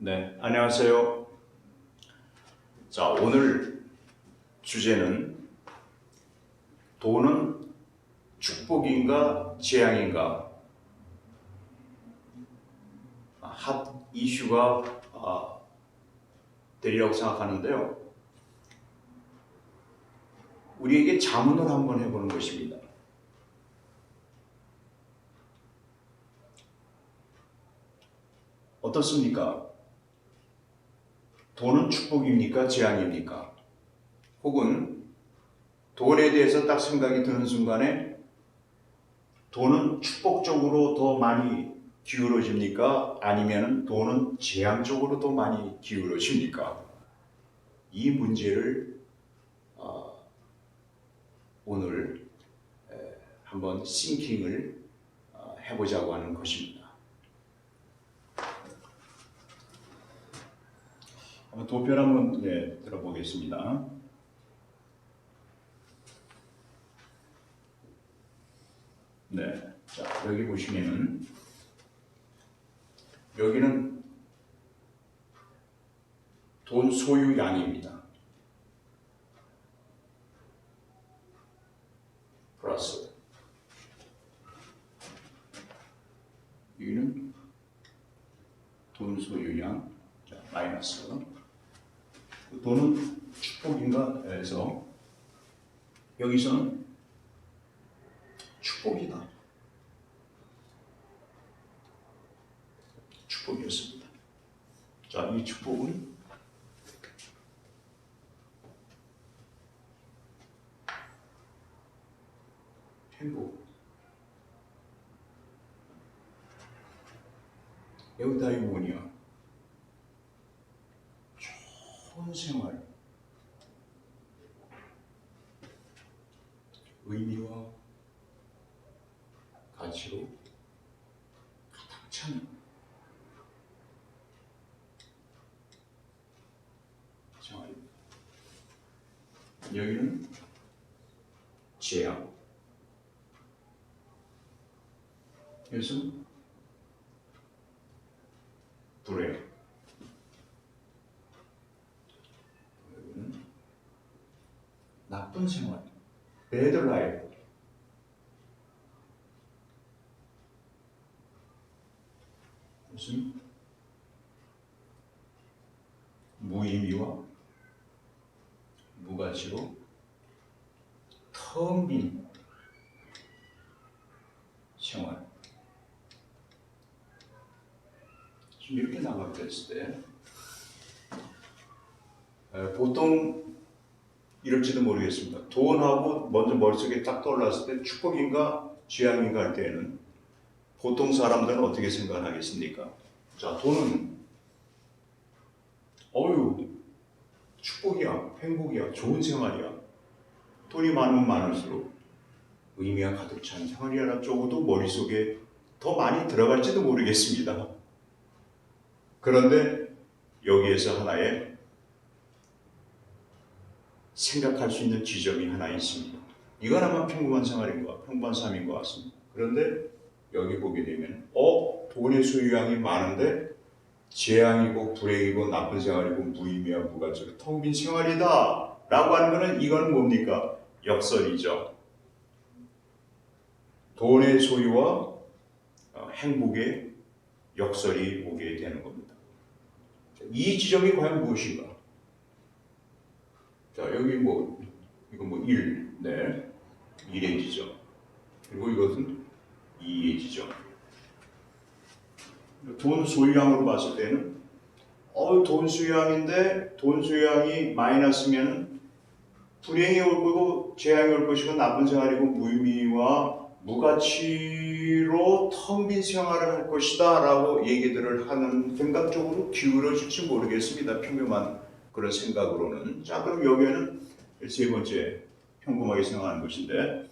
네, 안녕하세요. 자, 오늘 주제는 돈은 축복인가 재앙인가 핫 이슈가 되리라고 생각하는데요. 우리에게 자문을 한번 해보는 것입니다. 어떻습니까? 돈은 축복입니까? 재앙입니까? 혹은 돈에 대해서 딱 생각이 드는 순간에 돈은 축복 쪽으로 더 많이 기울어집니까? 아니면 돈은 재앙 쪽으로 더 많이 기울어집니까? 이 문제를 오늘 한번 싱킹을 해보자고 하는 것입니다. 도표를 한번 들어보겠습니다. 네, 자 여기 보시면은 여기는 돈 소유량입니다. 플러스 여기는 돈 소유량, 자, 마이너스. 돈은 축복인가 해서 여기서는 축복이다. 축복이었습니다. 자, 이 축복은 행복, 에우다이모니아, 좋은 생활, 의미와 가치로 가득 찬 생활입니다. 여기는 재앙, 여기서는 불행, 여기는 나쁜 생활, bad life. 무슨 무의미와 무가치로 텅 빈 생활. 지금 이렇게 나가게 됐을 때 보통 이럴지도 모르겠습니다. 돈하고 먼저 머릿속에 딱 떠올랐을 때 축복인가 재앙인가 할 때는 보통 사람들은 어떻게 생각하겠습니까? 자, 돈은 축복이야, 행복이야, 좋은 생활이야. 돈이 많으면 많을수록 의미가 가득 찬 생활이라 쪽으로도 머릿속에 더 많이 들어갈지도 모르겠습니다. 그런데 여기에서 하나의 생각할 수 있는 지점이 하나 있습니다. 이건 아마 평범한 생활인 것, 평범한 삶인 것 같습니다. 그런데 여기 보게 되면 돈의 소유량이 많은데 재앙이고 불행이고 나쁜 생활이고 무의미와 무가치로 텅 빈 생활이다 라고 하는 것은 이건 뭡니까? 역설이죠. 돈의 소유와 행복의 역설이 오게 되는 겁니다. 이 지점이 과연 무엇인가? 자, 여기 이거 1, 네, 1의 지점. 그리고 이것은 2의 지점. 돈 소유량으로 봤을 때는 돈 소유량인데 돈 소유량이 마이너스면 불행이 올 거고 재앙이 올 것이고 나쁜 생활이고 무의미와 무가치로 텅 빈 생활을 할 것이다 라고 얘기들을 하는 생각 쪽으로 기울어질지 모르겠습니다. 평범한 그런 생각으로는. 자, 그럼 여기에는 세 번째 평범하게 생각하는 것인데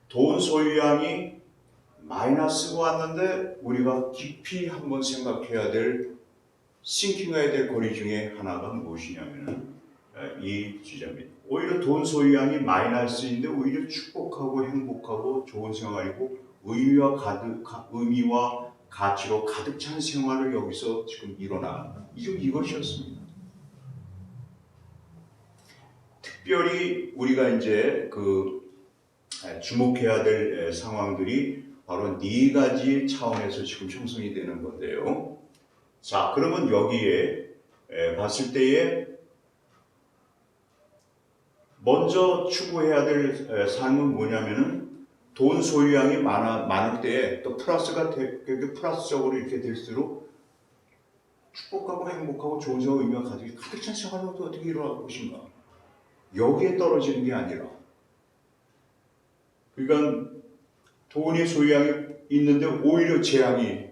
돈 소유량이 마이너스가 왔는데 우리가 깊이 한번 생각해야 될, 싱킹해야 될 고리 중에 하나가 무엇이냐면 이 지점입니다. 오히려 돈 소유량이 마이너스인데 오히려 축복하고 행복하고 좋은 생활이고 의미와 가치로 가득 찬 생활을 여기서 지금 일어나 이것이었습니다. 특별히 우리가 이제 주목해야 될 상황들이 바로 네 가지 차원에서 지금 형성이 되는 건데요. 자, 그러면 여기에 봤을 때에 먼저 추구해야 될 삶은 뭐냐면은 돈 소유량이 많을 때에 또 플러스적으로 이렇게 될수록 축복하고 행복하고 좋은 생활 의미가 가득 찬 생활은 어떻게 일어날 것인가? 여기에 떨어지는 게 아니라, 그러니까 돈의 소유량이 있는데 오히려 재앙이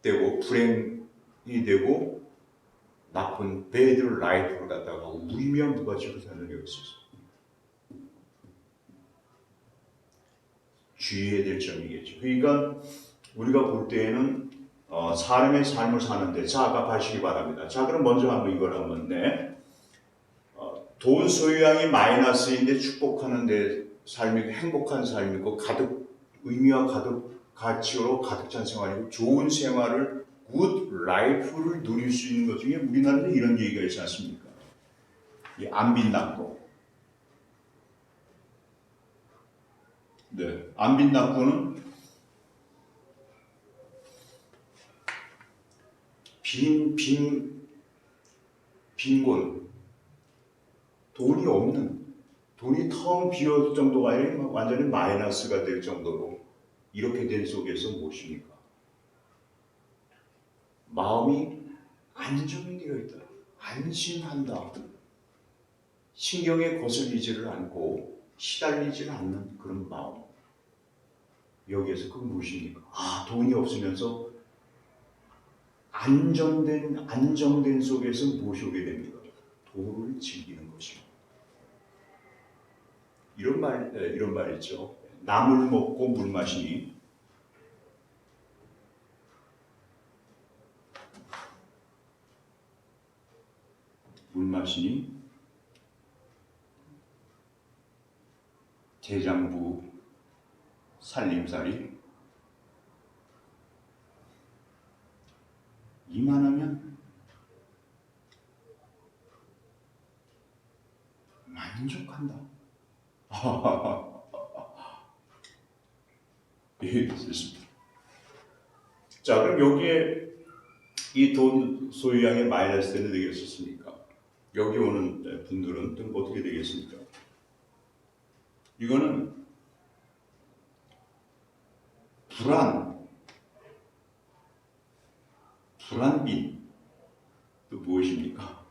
되고 불행이 되고 나쁜 배드 라이프를 갖다가 무의미한 무가치로 사는 게 있었어요. 주의해야 될 점이겠죠. 그러니까 우리가 볼 때에는 사람의 삶을 사는데, 자, 아까 봐시기 바랍니다. 자, 그럼 먼저 한번 이걸 한번 돈 소유량이 마이너스인데 축복하는데 삶이고 행복한 삶이고 가득 의미와 가득 가치로 가득 찬 생활이고 좋은 생활을 굿 라이프를 누릴 수 있는 것 중에 우리나라에 이런 얘기가 있지 않습니까? 이 안 빚납고. 네, 안 빚납고는 빈곤, 돈이 없는, 돈이 텅 비어질 정도가 아니라 완전히 마이너스가 될 정도로 이렇게 된 속에서 무엇입니까? 마음이 안정이 되어 있다. 안심한다. 신경에 거슬리지를 않고 시달리지를 않는 그런 마음. 여기에서 그건 무엇입니까? 돈이 없으면서 안정된 속에서 무엇이 오게 됩니까? 도를 즐기는 것입니다. 이런 말 있죠. 나물 먹고 물 마시니 대장부 살림살이 이만하면 만족한다. 예, 됐습니다. 자, 그럼 여기에 이 돈 소유량의 마이너스는 되겠습니까? 여기 오는 분들은 어떻게 되겠습니까? 이거는 불안빈, 또 무엇입니까?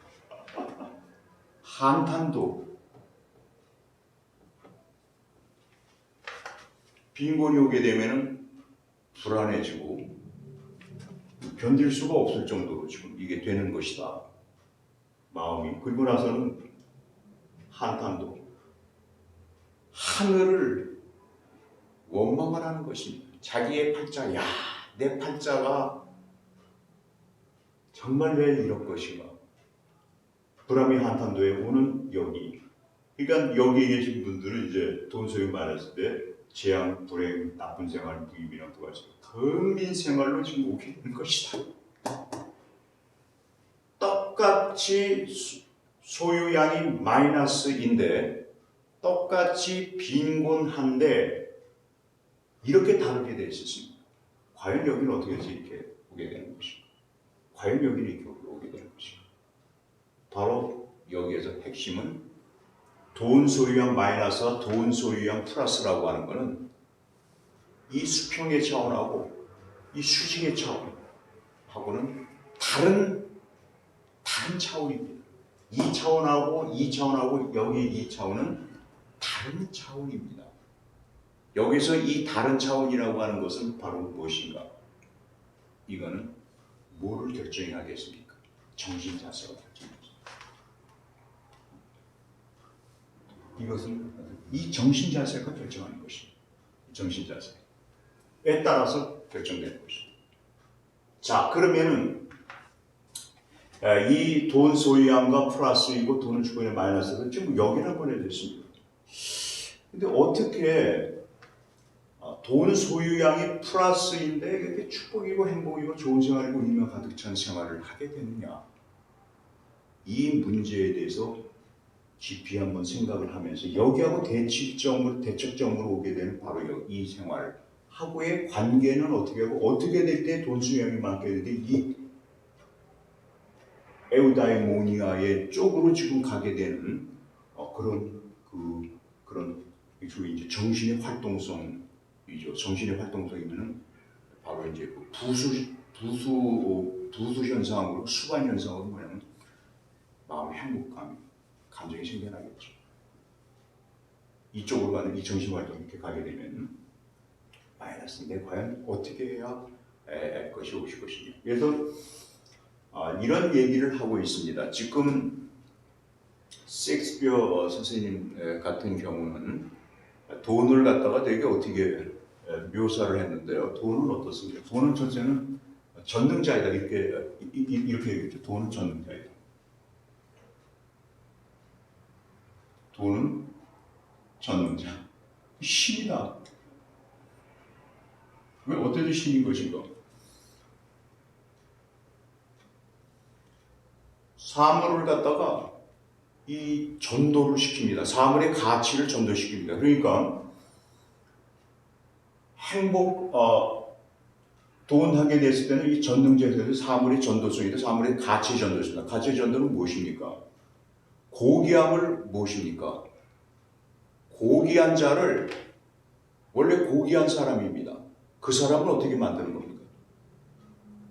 한탄도, 빈곤이 오게 되면은 불안해지고 견딜 수가 없을 정도로 지금 이게 되는 것이다. 마음이. 그리고 나서는 한탄도, 하늘을 원망을 하는 것입니다. 자기의 팔자, 내 팔자가 정말 왜 이럴 것인가? 불안이 한탄도에 오는 여기. 그러니까 여기에 계신 분들은 이제 돈 소유 많았을 때 재앙, 불행, 나쁜 생활, 무의미한 부가치, 근민 생활로 지금 오게 되는 것이다. 똑같이 소유량이 마이너스인데 똑같이 빈곤한데 이렇게 다르게 되어 있었습니다. 과연 여기는 어떻게 해서 이렇게 오게 되는 것인가? 과연 여기는 이렇게 오게 되는 것인가? 바로 여기에서 핵심은 돈 소유량 마이너스와 돈 소유량 플러스라고 하는 것은 이 수평의 차원하고 이 수직의 차원하고는 다른 차원입니다. 이 차원하고 여기 이 차원은 다른 차원입니다. 여기서 이 다른 차원이라고 하는 것은 바로 무엇인가? 이거는 뭐를 결정하겠습니까? 정신 자세가 결정하겠습니다. 이것은 이 정신 자세가 결정하는 것입니다. 정신 자세에 따라서 결정되는 것입니다. 자, 그러면은 이 돈 소유량과 플러스이고 돈을 주고는 마이너스는 지금 여기를 보내줬습니다. 근데 어떻게 돈 소유량이 플러스인데 이렇게 축복이고 행복이고 좋은 생활이고 의미가 가득 찬 생활을 하게 되느냐. 이 문제에 대해서 깊이 한번 생각을 하면서 여기하고 대척점으로 오게 되는 바로 이 생활하고의 관계는 어떻게 하고 어떻게 될 때 돈 수량이 많게 되는데 이 에우다이모니아의 쪽으로 지금 가게 되는 그런 소위 이제 정신의 활동성이죠. 정신의 활동성이면은 바로 이제 그 부수 현상으로 수반 현상으로 뭐냐면 마음의 행복감, 감정이 생겨나겠죠. 이쪽으로 가는 이 정신 활동이 이렇게 가게 되면 마이너스인데 과연 어떻게 해야 것이 오실 것이냐. 그래서 이런 얘기를 하고 있습니다. 지금 셰익스피어 선생님 같은 경우는 돈을 갖다가 되게 어떻게 묘사를 했는데요. 돈은 어떻습니까? 돈은 첫째는 전능자이다 이렇게 얘기했죠. 돈은 전능자이다. 돈은 전능자. 신이다. 왜 어떻게 신인 것인가? 사물을 갖다가 이 전도를 시킵니다. 사물의 가치를 전도시킵니다. 그러니까 돈 하게 됐을 때는 이 전능자에서 사물의 전도성이다. 사물의 가치 전도입니다. 가치 전도는 무엇입니까? 고귀함을 무엇입니까? 고귀한 자를 원래 고귀한 사람입니다. 그 사람을 어떻게 만드는 겁니까?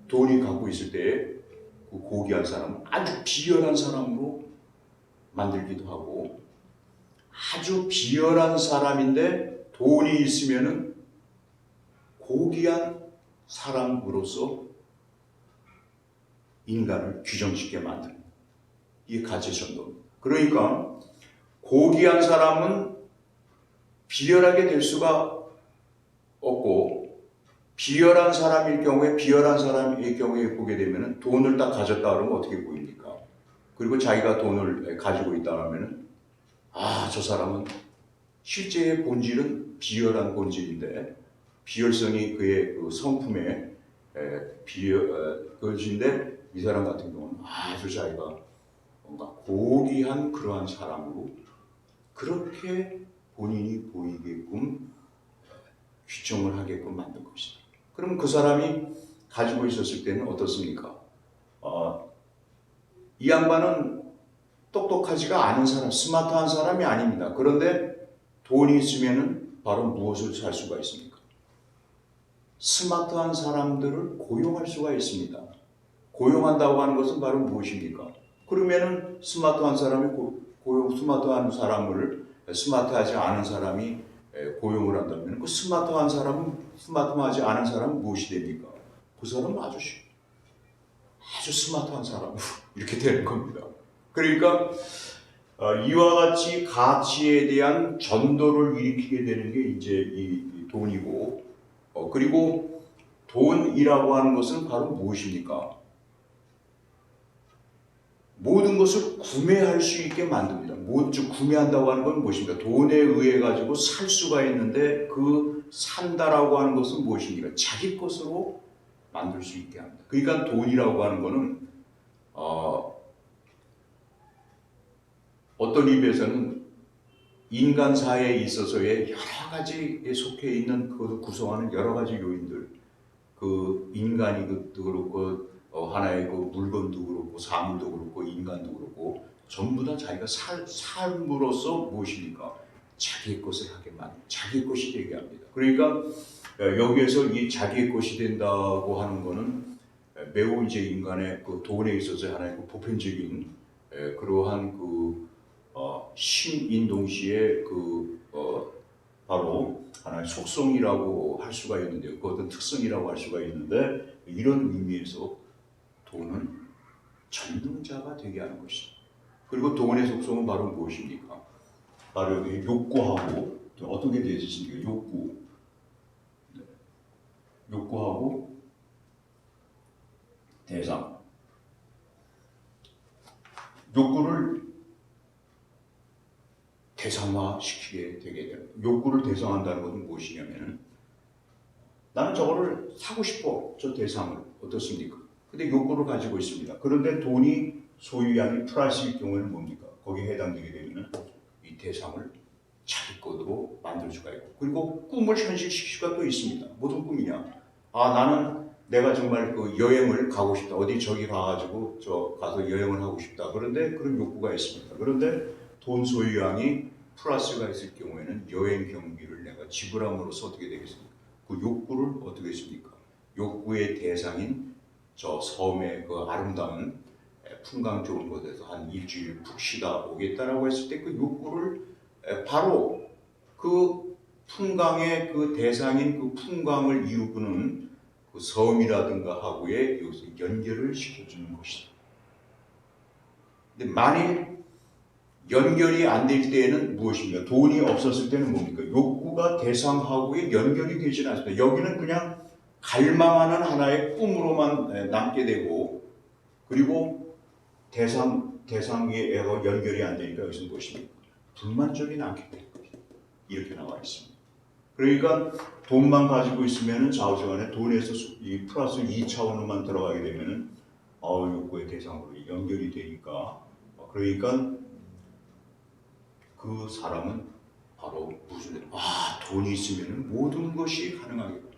돈이 갖고 있을 때에 그 고귀한 사람은 아주 비열한 사람으로 만들기도 하고 아주 비열한 사람인데 돈이 있으면은 고귀한 사람으로서 인간을 규정짓게 만드는 이게 가치 전도입니다. 그러니까 고귀한 사람은 비열하게 될 수가 없고 비열한 사람의 경우에 보게 되면 돈을 딱 가졌다 그러면 어떻게 보입니까? 그리고 자기가 돈을 가지고 있다 하면 저 사람은 실제의 본질은 비열한 본질인데 비열성이 그의 그 성품의 것인데 이 사람 같은 경우는 아주 자기가 뭔가 고귀한 그러한 사람으로 그렇게 본인이 보이게끔 규정을 하게끔 만든 것이다. 그럼 그 사람이 가지고 있었을 때는 어떻습니까? 이 양반은 똑똑하지가 않은 사람, 스마트한 사람이 아닙니다. 그런데 돈이 있으면은 바로 무엇을 살 수가 있습니까? 스마트한 사람들을 고용할 수가 있습니다. 고용한다고 하는 것은 바로 무엇입니까? 그러면은 스마트한 사람을 스마트하지 않은 사람이 고용을 한다면 그 스마트하지 않은 사람은 무엇이 됩니까? 그 사람은 아주 스마트한 사람 이렇게 되는 겁니다. 그러니까 이와 같이 가치에 대한 전도를 일으키게 되는 게 이제 이 돈이고 그리고 돈이라고 하는 것은 바로 무엇입니까? 모든 것을 구매할 수 있게 만듭니다. 즉 구매한다고 하는 건 무엇입니까? 돈에 의해 가지고 살 수가 있는데 그 산다라고 하는 것은 무엇입니까? 자기 것으로 만들 수 있게 합니다. 그러니까 돈이라고 하는 것은 어떤 의미에서는 인간사에 있어서의 여러 가지에 속해 있는 그것을 구성하는 여러 가지 요인들, 그 인간이 그렇고 하나의 그 물건도 그렇고 사물도 그렇고 인간도 그렇고 전부 다 자기가 삶으로서 무엇입니까? 자기의 것을 하게 자기의 것이 되게 합니다. 그러니까 여기에서 이 자기의 것이 된다고 하는 것은 매우 이제 인간의 그 돈에 있어서 하나의 그 보편적인 그러한 신인동시의 바로 하나의 속성이라고 할 수가 있는데요. 그 어떤 특성이라고 할 수가 있는데 이런 의미에서 돈은 전능자가 되게 하는 것이다. 그리고 돈의 속성은 바로 무엇입니까? 바로 여기 욕구하고 어떤 게 되어 있습니까? 욕구하고 대상. 욕구를 대상화시키게 되게 됩니다. 욕구를 대상한다는 것은 무엇이냐면 나는 저거를 사고 싶어. 저 대상을. 어떻습니까? 근데 욕구를 가지고 있습니다. 그런데 돈이 소유량이 플러스일 경우에는 뭡니까? 거기에 해당되게 되면 이 대상을 자기 것으로 만들 수가 있고, 그리고 꿈을 현실시킬 수가 또 있습니다. 무슨 꿈이냐? 아, 나는 내가 정말 그 여행을 가고 싶다. 어디 저기 가가지고 저 가서 여행을 하고 싶다. 그런데 그런 욕구가 있습니다. 그런데 돈 소유량이 플러스가 있을 경우에는 여행 경비를 내가 지불함으로써 어떻게 되겠습니까? 그 욕구를 어떻게 했습니까? 욕구의 대상인 저 섬의 그 아름다운 풍광 좋은 곳에서 한 일주일 푹 쉬다 오겠다라고 했을 때 그 욕구를 바로 그 풍광의 그 대상인 그 풍광을 이루는 그 섬이라든가 하고의 여기서 연결을 시켜주는 것이다. 근데 만일 연결이 안 될 때에는 무엇입니까? 돈이 없었을 때는 뭡니까? 욕구가 대상하고의 연결이 되지 않습니다. 여기는 그냥 갈망하는 하나의 꿈으로만 남게 되고, 그리고 대상의 연결이 안 되니까 여기서 무엇입니까? 불만족이 않게 되는 거죠. 이렇게 나와 있습니다. 그러니까 돈만 가지고 있으면 좌우지간에 돈에서 이 플러스 2차원으로만 들어가게 되면은 욕구의 대상으로 연결이 되니까, 그러니까 그 사람은 바로 무슨 돈이 있으면 모든 것이 가능하겠구나.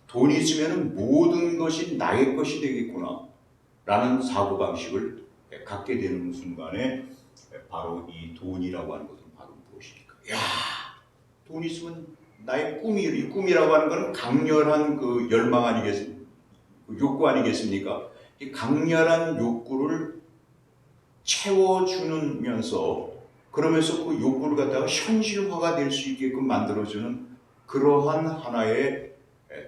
돈이 있으면 모든 것이 나의 것이 되겠구나 라는 사고방식을 갖게 되는 순간에 바로 이 돈이라고 하는 것은 바로 무엇입니까? 돈이 있으면 나의 이 꿈이라고 하는 것은 강렬한 그 열망 아니겠습니까? 그 욕구 아니겠습니까? 이 강렬한 욕구를 채워주면서, 그러면서 그 욕구를 갖다가 현실화가 될 수 있게끔 만들어주는 그러한 하나의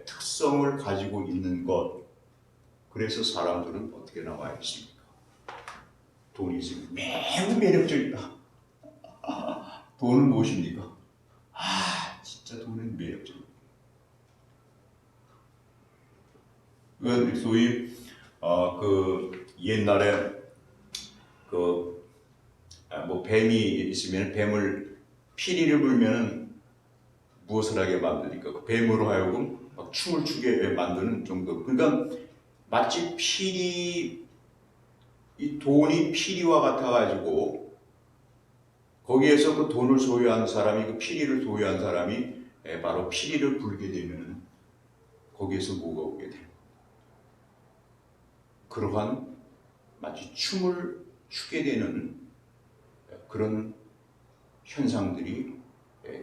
특성을 가지고 있는 것. 그래서 사람들은 어떻게 나와 있습니까? 돈이 있으면 매우 매력적이다. 돈은 무엇입니까? 진짜 돈은 매력적이다. 이건 소위 그 옛날에 뭐 뱀이 있으면 뱀을 피리를 불면은 무엇을 하게 만드니까 그 뱀으로 하여금 막 춤을 추게 만드는 정도. 그러니까 마치 이 돈이 피리와 같아가지고 거기에서 그 돈을 소유한 사람이 그 피리를 소유한 사람이 바로 피리를 불게 되면은 거기에서 뭐가 오게 돼요? 그러한 마치 춤을 추게 되는 그런 현상들이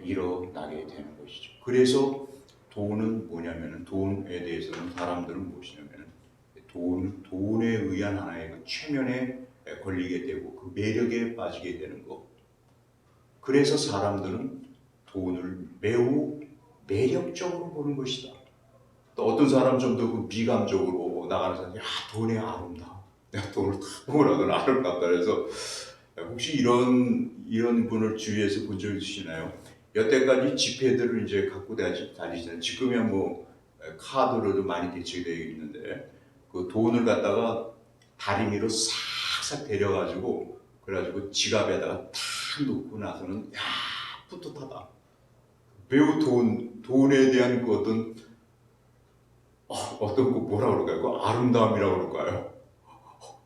일어나게 되는 것이죠. 그래서 돈은 뭐냐면은, 돈에 대해서는 사람들은 무엇이냐면은 돈에 의한 하나의 그 최면에 걸리게 되고 그 매력에 빠지게 되는 것. 그래서 사람들은 돈을 매우 매력적으로 보는 것이다. 또 어떤 사람 좀 더 그 미감적으로 나가는 사람이 돈의 아름다움. 내가 돈을 다 모으라더니 아름답다. 그래서 혹시 이런 분을 주위에서 본 적 있으시나요? 여태까지 지폐들을 이제 갖고 다니잖아요. 지금이야 뭐 카드로도 많이 대체되어 있는데 그 돈을 갖다가 다리미로 싹싹 데려가지고 그래가지고 지갑에다가 탁 놓고 나서는 뿌듯하다. 매우 돈에 대한 그 어떤 거 뭐라 그럴까요? 그 아름다움이라고 그럴까요?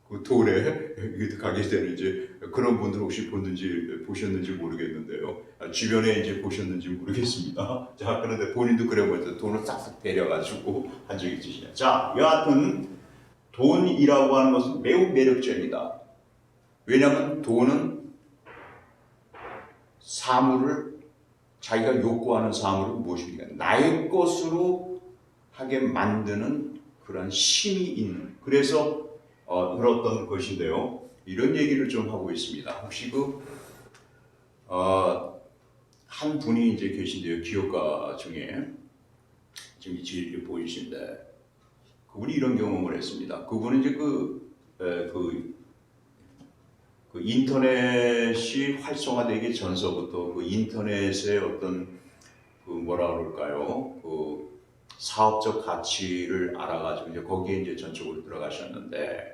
그 돈에 가게 되는 이제 그런 분들 혹시 보셨는지 모르겠는데요. 주변에 이제 보셨는지 모르겠습니다. 자, 그런데 본인도 그래 보면서 돈을 싹싹 데려가지고 한 적이 있으시냐. 자, 여하튼 돈이라고 하는 것은 매우 매력적이다. 왜냐하면 돈은 사물을, 자기가 요구하는 사물은 무엇입니까? 나의 것으로 하게 만드는 그런 힘이 있는, 그래서 그랬던 것인데요. 이런 얘기를 좀 하고 있습니다. 혹시 한 분이 이제 계신데요. 기업가 중에 지금 이렇게 보이신데 그분이 이런 경험을 했습니다. 그분은 이제 그 인터넷이 활성화되기 전서부터 그 인터넷의 어떤 그 뭐라 그럴까요? 그 사업적 가치를 알아가지고 이제 거기에 이제 전적으로 들어가셨는데,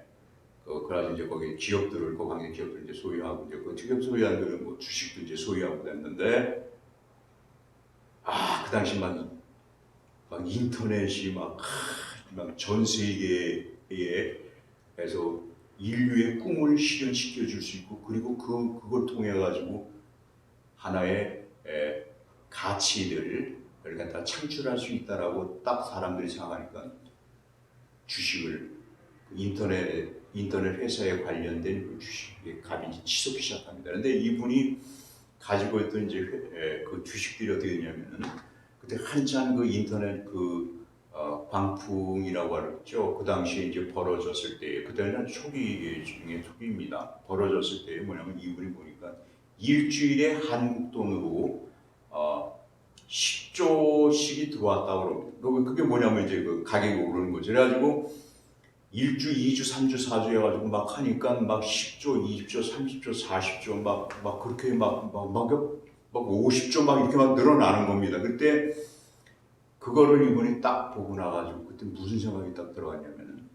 그래가지고 이제 거기 기업들을, 그 관계 기업들 이제 소유하고 이제 그 기업 소유한 들은 뭐 주식도 이제 소유하고 됐는데, 그 당시만 막 인터넷이 막 전 세계에서 인류의 꿈을 실현시켜 줄 수 있고, 그리고 그걸 통해 가지고 하나의 가치들을 다 창출할 수 있다라고 딱 사람들이 생각하니까 주식을 인터넷 회사에 관련된 그 주식의 값이 치솟기 시작합니다. 그런데 이분이 가지고 있던 이제 그 주식들이 어떻게 되냐면은 그때 한참 그 인터넷 광풍이라고 하죠. 그 당시에 이제 벌어졌을 때, 그때는 초기 중에 초기입니다. 벌어졌을 때 뭐냐면 이분이 보니까 일주일에 한국 돈으로 10조씩이 들어왔다고 그럽니다. 그게 뭐냐면 이제 그 가격이 오르는 거죠. 그래가지고 1주, 2주, 3주, 4주 해가지고 막 하니까 막 10조, 20조, 30조, 40조 막 그렇게 막 50조 막 이렇게 막 늘어나는 겁니다. 그때 그거를 이분이 딱 보고 나가지고 그때 무슨 생각이 딱 들어갔냐면은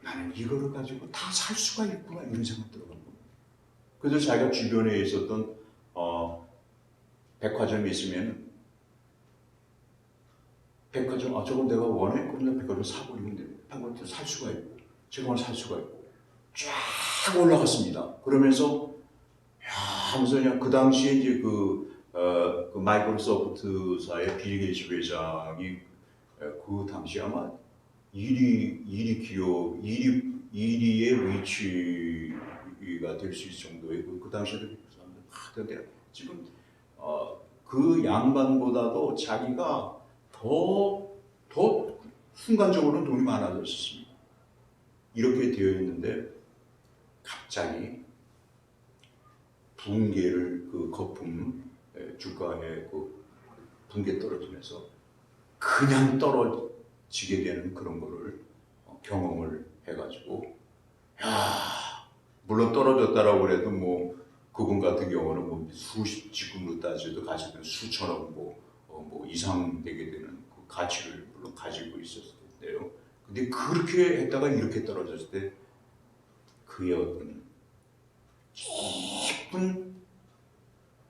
나는 이거를 가지고 다 살 수가 있구나 이런 생각 들어간 겁니다. 그래서 자기가 주변에 있었던 백화점이 있으면 백화점 저건 내가 원해? 그럼 내가 백화점 사버리면 됩니다. 백화점 살 수가 있고 저걸 살 수가 있고 쫙 올라갔습니다. 그러면서 하면서 그냥 그 당시에 이제 그 마이크로소프트사의 빌 게이츠 회장이 그 당시 아마 1위 기업 1위의 위치가 될 수 있을 정도의 그 당시에도 사람들 하던데 지금 그 양반보다도 자기가 더 순간적으로는 돈이 많아졌습니다. 이렇게 되어 있는데 갑자기 붕괴를 그 거품 주가의 그 붕괴 떨어지면서 그냥 떨어지게 되는 그런 거를 경험을 해가지고 물론 떨어졌다라고 그래도 뭐 그분 같은 경우는 뭐 수십 지금으로 따져도 가지면 수천억 뭐 이상 되게 되는 그 가치를 물론 가지고 있었을 텐데요. 근데 그렇게 했다가 이렇게 떨어졌을 때 그의 어떤 깊은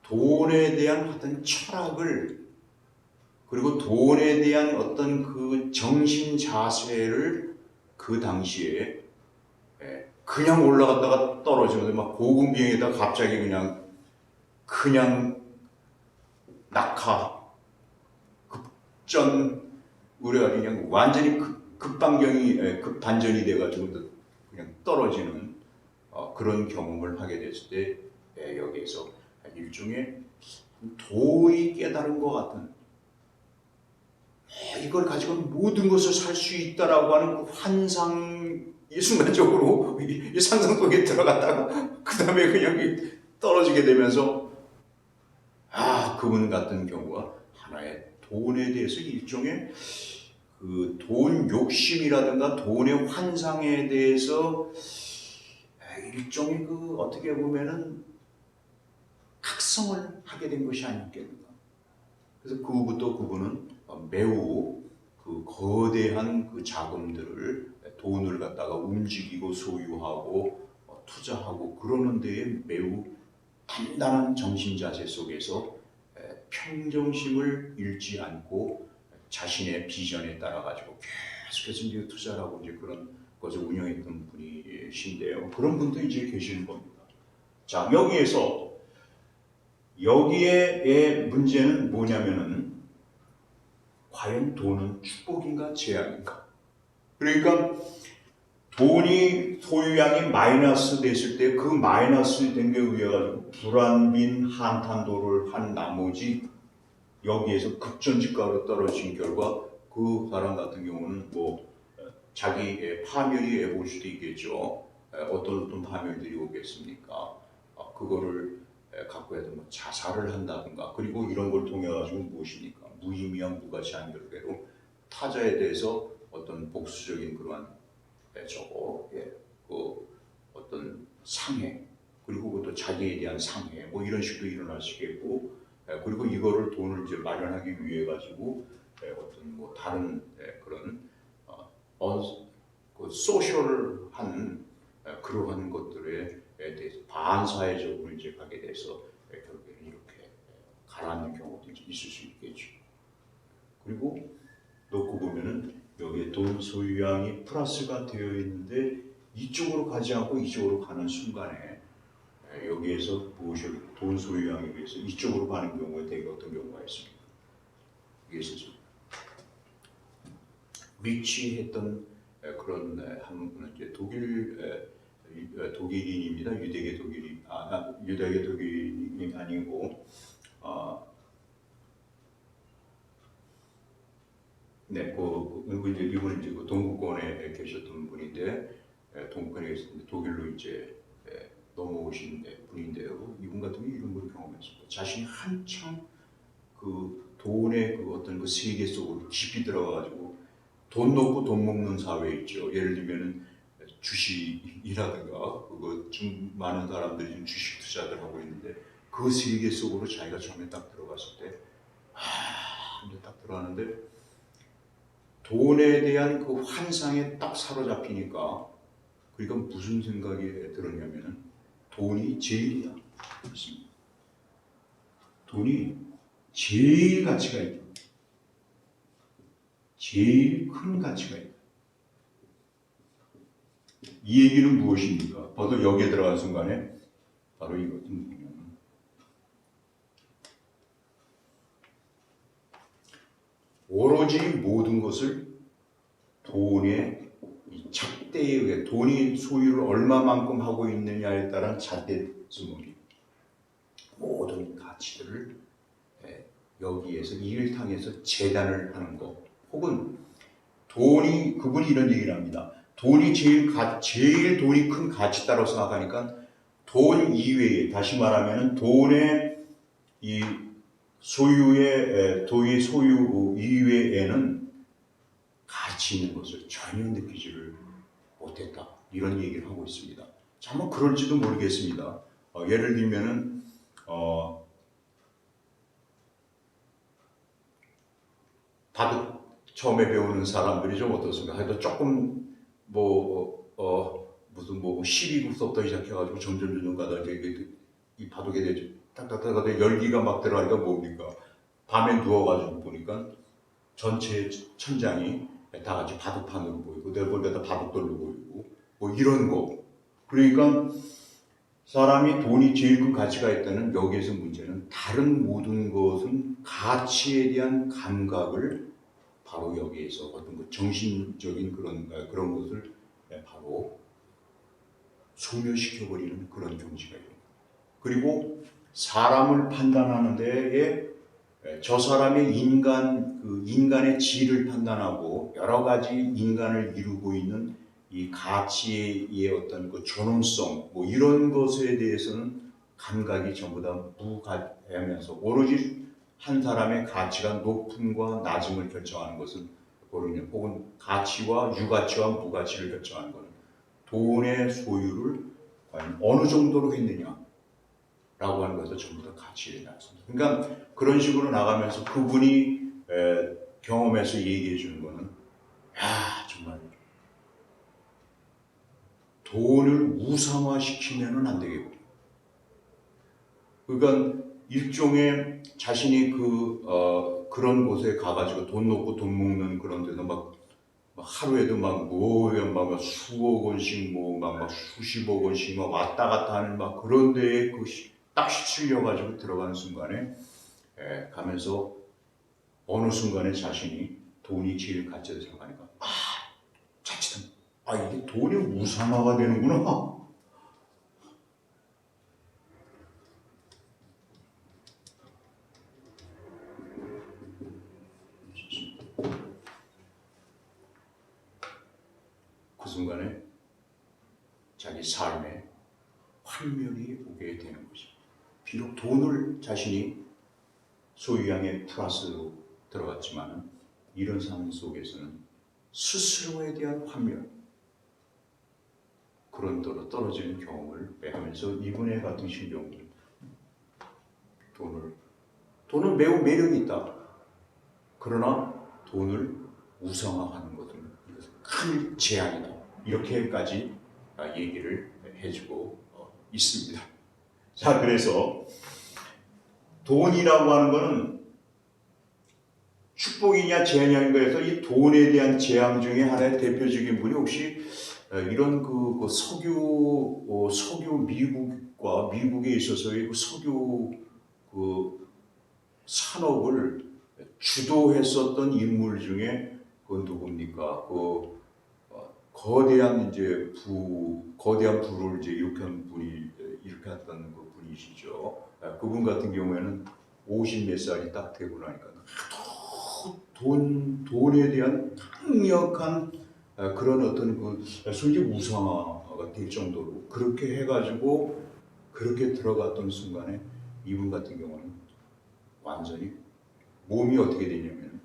돈에 대한 어떤 철학을 그리고 돈에 대한 어떤 그 정신 자세를 그 당시에 그냥 올라갔다가 떨어지는데 막 고급 비행에다가 갑자기 그냥 낙하 급전 우리가 그냥 완전히 급반전이 돼가지고 그냥 떨어지는 그런 경험을 하게 됐을 때 여기에서 일종의 도의 깨달은 것 같은 이걸 가지고 모든 것을 살 수 있다라고 하는 그 환상이 순간적으로 이 상상 속에 들어갔다가 그 다음에 그냥 떨어지게 되면서 그분 같은 경우가 하나의 돈에 대해서 일종의 그 돈 욕심이라든가 돈의 환상에 대해서 일종의 그 어떻게 보면은 각성을 하게 된 것이 아니겠는가. 그래서 그 후부터 그분은 매우 그 거대한 그 자금들을 돈을 갖다가 움직이고 소유하고 투자하고 그러는 데에 매우 단단한 정신 자세 속에서 평정심을 잃지 않고 자신의 비전에 따라 가지고 계속해서 이제 투자를 하고 이제 그런 것을 운영했던 분이신데요. 그런 분도 이제 계시는 겁니다. 자, 여기에 문제는 뭐냐면은 과연 돈은 축복인가 재앙인가? 그러니까 돈이 소유량이 마이너스 됐을 때 그 마이너스 된 게 의해 가지고 불안빈 한탄도를 한 나머지 여기에서 급전직가로 떨어진 결과 그 사람 같은 경우는 뭐 자기 파멸이 올 수도 있겠죠. 어떤 파멸들이 오겠습니까? 그거를 갖고 해서 뭐 자살을 한다든가 그리고 이런 걸 통해 가지고 무엇입니까? 무의미한 무가치한 결과로 타자에 대해서 어떤 복수적인 그러한 그 어떤 상해 그리고 그것도 자기에 대한 상해 뭐 이런 식으로 일어날 수 있겠고 그리고 이거를 돈을 이제 마련하기 위해 가지고 어떤 뭐 다른 그런 그 소셜한 그러한 것들에 대해서 반사회적으로 이제 가게 돼서 결국에는 이렇게 가라앉는 경우도 있을 수 있겠죠. 그리고 놓고 보면은 여기에 돈 소유량이 플러스가 되어 있는데 이쪽으로 가지 않고 이쪽으로 가는 순간에 여기에서 무엇이 돈 소유량에 비해서 이쪽으로 가는 경우에 되게 어떤 경우가 있습니다. 이게 리치했던 그런 한 분은 이제 독일인입니다. 유대계 독일인이 아니고 네, 이분은 이제 그 동구권에 계셨던 분인데 동구권에 계셨는데 독일로 이제 넘어오신 분인데요. 이분 같은 경우 이런 걸 경험했습니다. 자신이 한창 그 돈의 그 어떤 그 세계 속으로 깊이 들어가가지고 돈 놓고 돈 먹는 사회 있죠. 예를 들면은 주식이라든가 그거 좀 많은 사람들이 지금 주식 투자들 하고 있는데 그 세계 속으로 자기가 처음에 딱 들어갔을 때 이제 딱 들어가는데 돈에 대한 그 환상에 딱 사로잡히니까 그러니까 무슨 생각이 들었냐면은 돈이 제일이야. 돈이 제일 가치가 있다. 제일 큰 가치가 있다. 이 얘기는 무엇입니까? 바로 여기에 들어간 순간에 바로 이거거든요. 오로지 모든 것을 돈의 이 잣대에 의해 돈이 소유를 얼마만큼 하고 있느냐에 따른 잣대주머니 모든 가치들을 여기에서 이 일탕에서 재단을 하는 것 혹은 돈이 그분이 이런 얘기를 합니다. 돈이 제일 돈이 큰 가치다라고 생각하니까 돈 이외에 다시 말하면 돈의 이 도의 소유 이외에는 가치 있는 것을 전혀 느끼지를 못했다. 이런 얘기를 하고 있습니다. 자, 뭐 그럴지도 모르겠습니다. 예를 들면은 바둑 처음에 배우는 사람들이 좀 어떻습니까? 하여튼 조금 무슨 12국서부터 시작해가지고 점점 가다 이제 이 바둑에 대해 딱딱딱 열기가 막 들어가니까 뭡니까? 밤에 누워가지고 보니까 전체 천장이 다 같이 바둑판으로 보이고 내가 볼 때다 바둑돌로 보이고 뭐 이런 거. 그러니까 사람이 돈이 제일 큰 가치가 있다는 여기에서 문제는 다른 모든 것은 가치에 대한 감각을 바로 여기에서 어떤 그 정신적인 그런 것을 바로 소멸시켜버리는 그런 경지가 있는 거예요. 그리고 사람을 판단하는 데에 저 사람의 인간의 질을 판단하고 여러 가지 인간을 이루고 있는 이 가치의 어떤 그 존엄성 뭐 이런 것에 대해서는 감각이 전부 다 무가하면서 오로지 한 사람의 가치가 높음과 낮음을 결정하는 것은 혹은 가치와 유가치와 무가치를 결정하는 것은 돈의 소유를 과연 어느 정도로 했느냐 라고 하는 것도 전부 다 가치에 나왔습니다. 그러니까 그런 식으로 나가면서 그분이 경험해서 얘기해 주는 거는 정말 돈을 우상화시키면은 안 되겠고 그러니까 일종의 자신이 그런 곳에 가가지고 돈 놓고 돈 먹는 그런 데서 막 하루에도 막 수억 원씩 막 수십억 원씩 막 왔다 갔다 하는 막 그런 데에 딱 휩쓸려가지고 들어가는 순간에 가면서 어느 순간에 자신이 돈이 제일 가치를 생각하니까 자칫한 이게 돈이 우상화가 되는구나. 그 순간에 자기 삶에 환멸이 오게 되는 것입니다. 비록 돈을 자신이 소유량의 플러스로 들어갔지만 이런 삶 속에서는 스스로에 대한 환멸 그런 데로 떨어지는 경험을 하면서 이분의 같은 신경은 돈은 매우 매력이 있다. 그러나 돈을 우상화하는 것은 큰 재앙이다. 이렇게까지 얘기를 해주고 있습니다. 자, 그래서 돈이라고 하는 것은 축복이냐 재앙인가 해서 이 돈에 대한 재앙 중에 하나의 대표적인 분이 혹시 이런 그 석유 미국과 미국에 있어서의 그 석유 그 산업을 주도했었던 인물 중에 그 누굽니까? 거대한 거대한 부를 이제 일으켰던 그 분이시죠. 그분 같은 경우에는 50 몇 살이 딱 되고 나니까 돈에 대한 강력한 그런 어떤 소위 우상화가 될 정도로 그렇게 해가지고 그렇게 들어갔던 순간에 이분 같은 경우는 완전히 몸이 어떻게 되냐면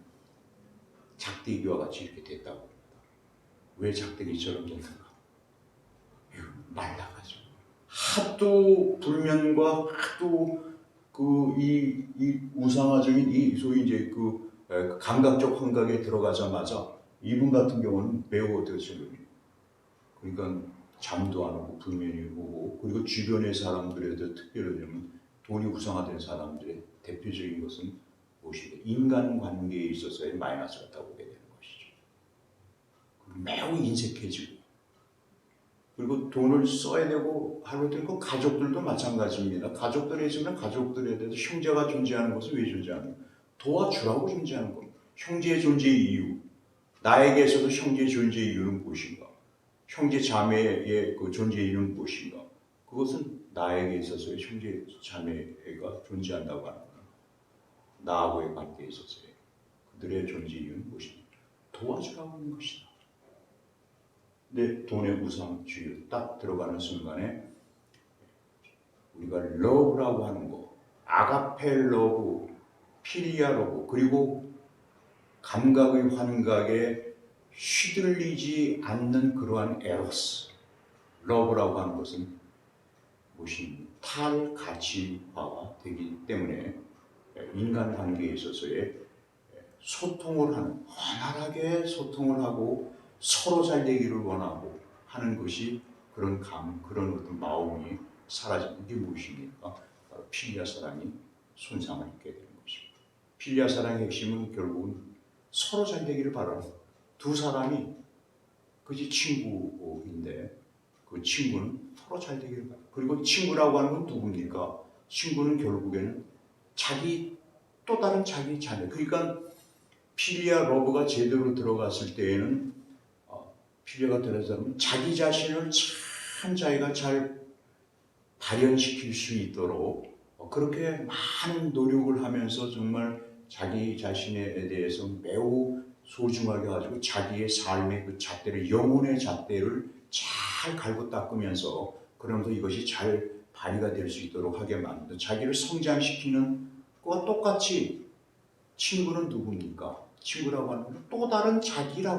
작대기와 같이 이렇게 됐다고 합니다. 왜 작대기처럼 됐는가? 말라가지고 하도 불면과 하도 이 우상화적인 이 소위 이제 감각적 환각에 들어가자마자 이분 같은 경우는 매우 어떻게 그러니까 잠도 안 오고 불면이 오고 그리고 주변의 사람들에도 특별히 돈이 우상화된 사람들의 대표적인 것은 무엇인가? 인간관계에 있어서의 마이너스가 따오게 되는 것이죠. 매우 인색해지고 그리고 돈을 써야 되고 하루 그 가족들도 마찬가지입니다. 가족들에 있으면 가족들에 대해서 형제가 존재하는 것은 왜 존재하는 거예요? 도와주라고 존재하는 겁니다. 형제의 존재의 이유, 나에게 있어서 형제의 존재의 이유는 무엇인가? 형제 자매의 그 존재의 이유는 무엇인가? 그것은 나에게 있어서의 형제 자매가 존재한다고 하는 거예요. 나하고의 관계에 있어서의 그들의 존재의 이유는 무엇인가? 도와주라고 하는 것이다. 근데 돈의 우상주의 딱 들어가는 순간에 우리가 러브라고 하는 거, 아가페 러브, 필리아 러브, 그리고 감각의 환각에 휘둘리지 않는 그러한 에로스, 러브라고 하는 것은 무엇이 탈가치화가 되기 때문에 인간관계에 있어서의 소통을 하는, 원활하게 소통을 하고 서로 잘 되기를 원하고 하는 것이 그런 어떤 마음이 사라지는 게 무엇입니까? 바로 필리아 사랑이 손상을 입게 되는 것입니다. 필리아 사랑의 핵심은 결국은 서로 잘 되기를 바라는 두 사람이 그지 친구인데 그 친구는 서로 잘 되기를 바라는 그리고 친구라고 하는 건 누굽니까? 친구는 결국에는 또 다른 자기 자녀 그러니까 필리아 러브가 제대로 들어갔을 때에는 필요가 들어서면 자기 자신을 참 자기가 잘 발현시킬 수 있도록 그렇게 많은 노력을 하면서 정말 자기 자신에 대해서 매우 소중하게 가지고 자기의 삶의 그 잣대를 영혼의 잣대를 잘 갈고 닦으면서 그러면서 이것이 잘 발휘가 될 수 있도록 하게 만든 자기를 성장시키는 것과 똑같이 친구는 누굽니까? 친구라고 하는 건 또 다른 자기라고